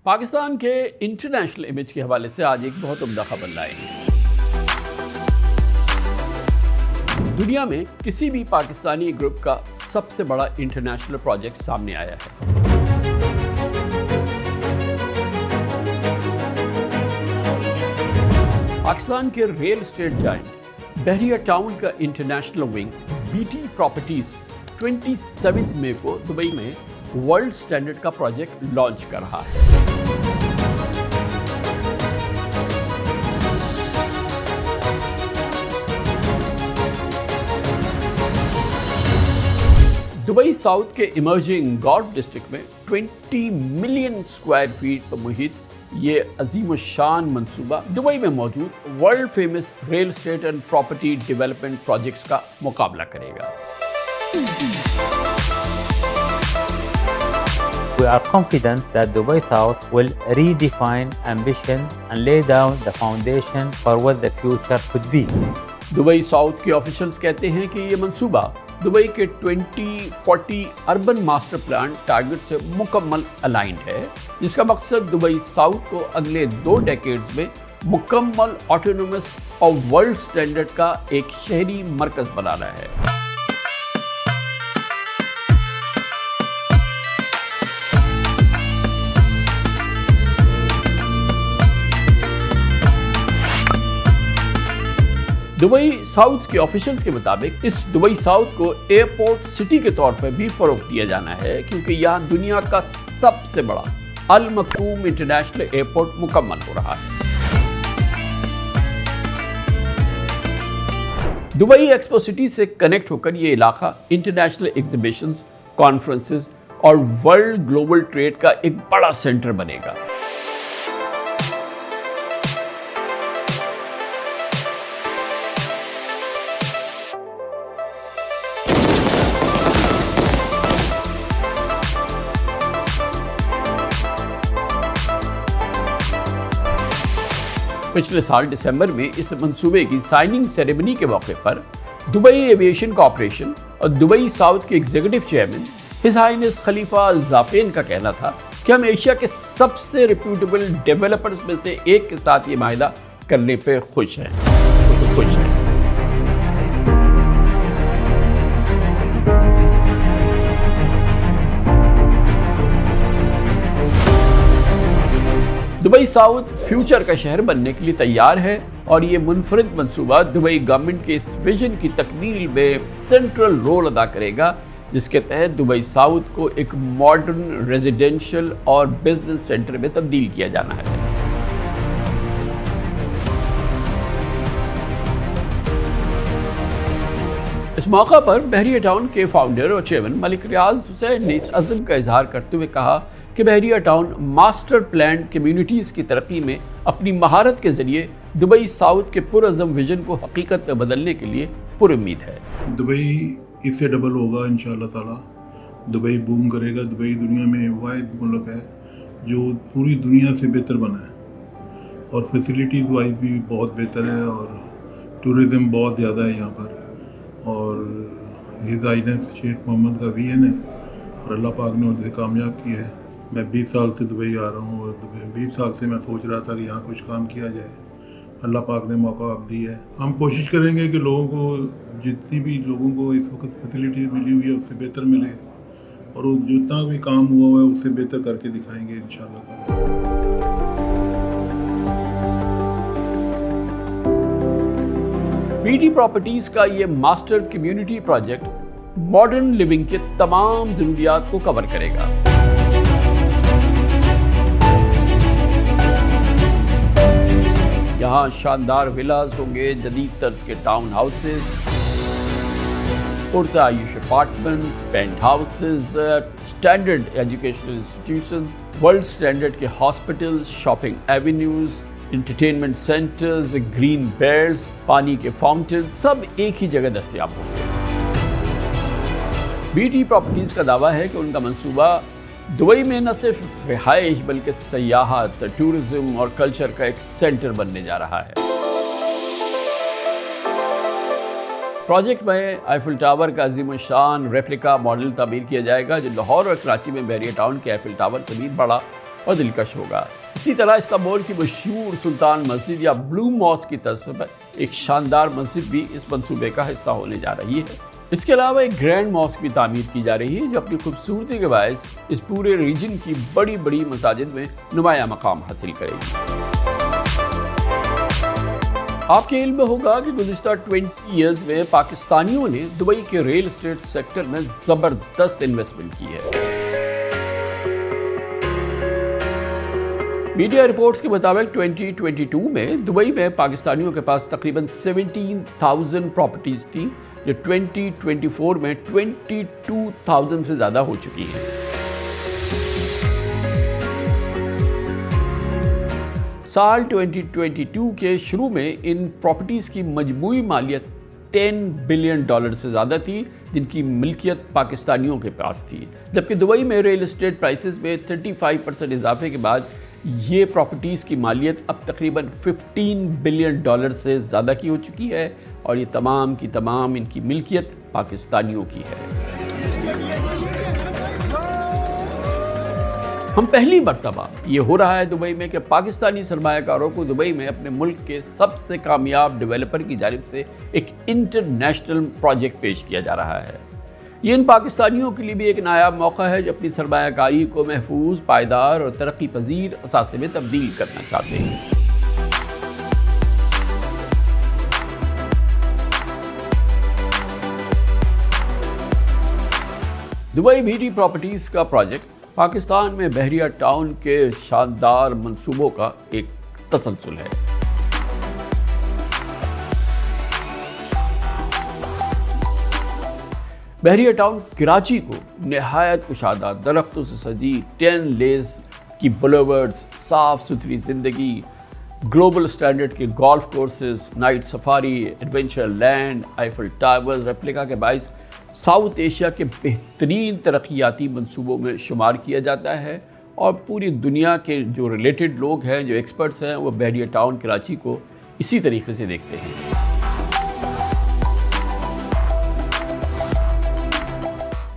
पाकिस्तान के international image के हवाले से आज एक बहुत उम्दा खबर लाएंगे। दुनिया में किसी भी पाकिस्तानी ग्रुप का सबसे बड़ा इंटरनेशनल प्रोजेक्ट सामने आया है। पाकिस्तान के रियल एस्टेट जायंट बहरिया टाउन का इंटरनेशनल विंग बीटी प्रॉपर्टीज 27 मई को दुबई में वर्ल्ड स्टैंडर्ड का प्रोजेक्ट लॉन्च कर रहा है। दुबई साउथ के इमर्जिंग गॉल्फ डिस्ट्रिक्ट में 20 मिलियन स्क्वायर फीट पर मुहित ये अजीम शान मंसूबा दुबई में मौजूद world famous real estate and property development projects का मुकाबला करेगा। We are confident that Dubai South will redefine ambition and lay down the foundation for what the future could be. Dubai south के officials कहते हैं कि ये मंसूबा Dubai के 2040 अर्बन मास्टर प्लान टारगेट से मुकम्मल अलाइंड है, जिसका मकसद दुबई साउथ को अगले 2 डेकेड्स में मुकम्मल ऑटोनोमस और वर्ल्ड स्टैंडर्ड का एक शहरी मरकज बनाना है। दुबई साउथ के ऑफिशियल्स के मुताबिक इस दुबई साउथ को एयरपोर्ट सिटी के तौर पर भी फरोग दिया जाना है, क्योंकि यहाँ दुनिया का सबसे बड़ा अल मक्तूम इंटरनेशनल एयरपोर्ट मुकम्मल हो रहा है। दुबई एक्सपो सिटी से कनेक्ट होकर ये इलाका इंटरनेशनल एग्जीबिशंस, कॉन्फ्रेंसेस और वर्ल्ड ग्लोबल ट्रेड का एक बड़ा सेंटर बनेगा। पिछले साल दिसंबर में इस मंसूबे की साइनिंग सेरेमनी के मौके पर दुबई एविएशन कॉर्पोरेशन और दुबई साउथ के एग्जीक्यूटिव चेयरमैन हिज हाइनेस खलीफा अल जाफेन का कहना था कि हम एशिया के सबसे रिप्यूटेबल डेवलपर्स में से एक के साथ ये माहिदा करने पे खुश हैं। दुबई साउथ फ्यूचर का शहर बनने के लिए तैयार है और ये मुनफरिद मंसूबा दुबई गवर्नमेंट के इस विजन की तकमील में सेंट्रल रोल अदा करेगा, जिसके तहत दुबई साउथ को एक मॉडर्न रेजिडेंशियल और बिजनेस सेंटर में तब्दील किया जाना है। इस मौका पर बहरिया टाउन के फाउंडर और चेयरमैन मलिक रियाज हुसैन ने इस अज़्म का इजहार करते हुए कहा कि बहरिया टाउन मास्टर प्लान कम्युनिटीज़ की तरक्की में अपनी महारत के जरिए दुबई साउथ के पुरअज़म विजन को हकीकत में बदलने के लिए पुरुम्मीद है। दुबई इससे डबल होगा इंशाअल्लाह ताला। दुबई बूम करेगा। दुबई दुनिया में वाहिद मुल्क है जो पूरी दुनिया से बेहतर बना है और फैसिलिटीज़ वाइज भी बहुत बेहतर है और टूरिज़म बहुत ज़्यादा है यहाँ पर। और हिज हाइनेस शेख मोहम्मद का विजन है और अल्लाह पाक ने उनसे कामयाब किया है। मैं 20 साल से दुबई आ रहा हूँ और 20 साल से मैं सोच रहा था कि यहाँ कुछ काम किया जाए। अल्लाह पाक ने मौका अब दिया है। हम कोशिश करेंगे कि लोगों को जितनी भी लोगों को इस वक्त फैसिलिटीज़ मिली हुई है उससे बेहतर मिले और जितना भी काम हुआ है उससे बेहतर करके दिखाएंगे इंशाअल्लाह। बीटी प्रॉपर्टीज का ये master community project modern living के तमाम ज़रूरियात को कवर करेगा। यहाँ शानदार विलास होंगे, जदीद तर्ज के टाउन हाउसेज, पुरतायुश apartments, penthouses, standard educational institutions, world standard के hospitals, shopping avenues, entertainment centres, green belts, पानी के फाउंटेन, सब एक ही जगह दस्तयाब होंगे। बीटी प्रॉपर्टीज का दावा है कि उनका मंसूबा दुबई में न सिर्फ रिहाइश बल्कि सयाहत, टूरिज्म और कल्चर का एक सेंटर बनने जा रहा है। प्रोजेक्ट में आईफिल टावर का अजीम शान रेप्लिका मॉडल तामीर किया जाएगा, जो लाहौर और कराची में बहरिया टाउन के आईफिल टावर से भी बड़ा और दिलकश होगा। इसी तरह इस्तांबुल की मशहूर सुल्तान मस्जिद या ब्लू मॉस्क की तर्ज पर एक शानदार मस्जिद भी इस मंसूबे का हिस्सा होने जा रही है। इसके अलावा एक ग्रैंड मॉस्क भी तामीर की जा रही है जो अपनी खूबसूरती के बायस इस पूरे रीजन की बड़ी बड़ी मसाजिद में नुमाया मकाम हासिल करेगी। आपके इल्म में होगा कि गुज़िश्ता 20 ईयर्स में पाकिस्तानियों ने दुबई के रियल एस्टेट सेक्टर में ज़बरदस्त इन्वेस्टमेंट की है। मीडिया रिपोर्ट्स के मुताबिक 2022 में दुबई में पाकिस्तानियों के पास तकरीबन 17,000 प्रॉपर्टीज थी जो 2024 में 22,000 से ज़्यादा हो चुकी हैं। साल 2022 के शुरू में इन प्रॉपर्टीज़ की मजमूई मालियत $10 बिलियन से ज़्यादा थी जिनकी मिल्कियत पाकिस्तानियों के पास थी, जबकि दुबई में रियल एस्टेट प्राइसेस में 35% इजाफे के बाद ये प्रॉपर्टीज़ की मालियत अब तकरीबन $15 बिलियन से ज़्यादा की हो चुकी है और ये तमाम की तमाम इनकी मिल्कियत पाकिस्तानियों की है। हम पहली मर्तबा ये हो रहा है दुबई में कि पाकिस्तानी सरमायाकारों को दुबई में अपने मुल्क के सबसे कामयाब डेवलपर की जानिब से एक इंटरनेशनल प्रोजेक्ट पेश किया जा रहा है। ये इन पाकिस्तानियों के लिए भी एक नायाब मौका है जो अपनी सरमायाकारी को महफूज, पायदार और तरक्की पजीर असासे में तब्दील करना चाहते हैं। दुबई बीटी प्रॉपर्टीज़ का प्रोजेक्ट पाकिस्तान में बहरिया टाउन के शानदार मंसूबों का एक तसलसल है। बहरिया टाउन कराची को नहायत कुशादा दरख्तों से सजी 10 लेन्स की बुलेवर्ड्स, साफ सुथरी ज़िंदगी, ग्लोबल स्टैंडर्ड के golf courses, night safari, adventure land, Eiffel towers replica के बाइस साउथ एशिया के बेहतरीन तरक्याती मंसूबों में शुमार किया जाता है और पूरी दुनिया के जो रिलेटेड लोग हैं, जो एक्सपर्ट्स हैं, वो बहरिया टाउन कराची को इसी तरीके से देखते हैं।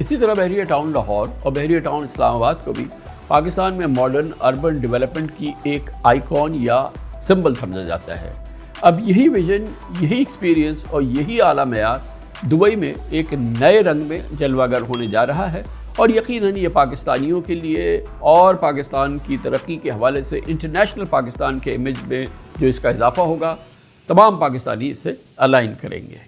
इसी तरह बहरिया टाउन लाहौर और बहरिया टाउन इस्लामाबाद को भी पाकिस्तान में मॉडर्न अर्बन डेवलपमेंट की एक आइकॉन या सिंबल समझा जाता है। अब यही विजन, यही एक्सपीरियंस और यही आला मेयार दुबई में एक नए रंग में जलवागर होने जा रहा है और यकीनन ये पाकिस्तानियों के लिए और पाकिस्तान की तरक्की के हवाले से इंटरनेशनल पाकिस्तान के इमेज में जो इसका इजाफा होगा, तमाम पाकिस्तानी इससे अलाइन करेंगे।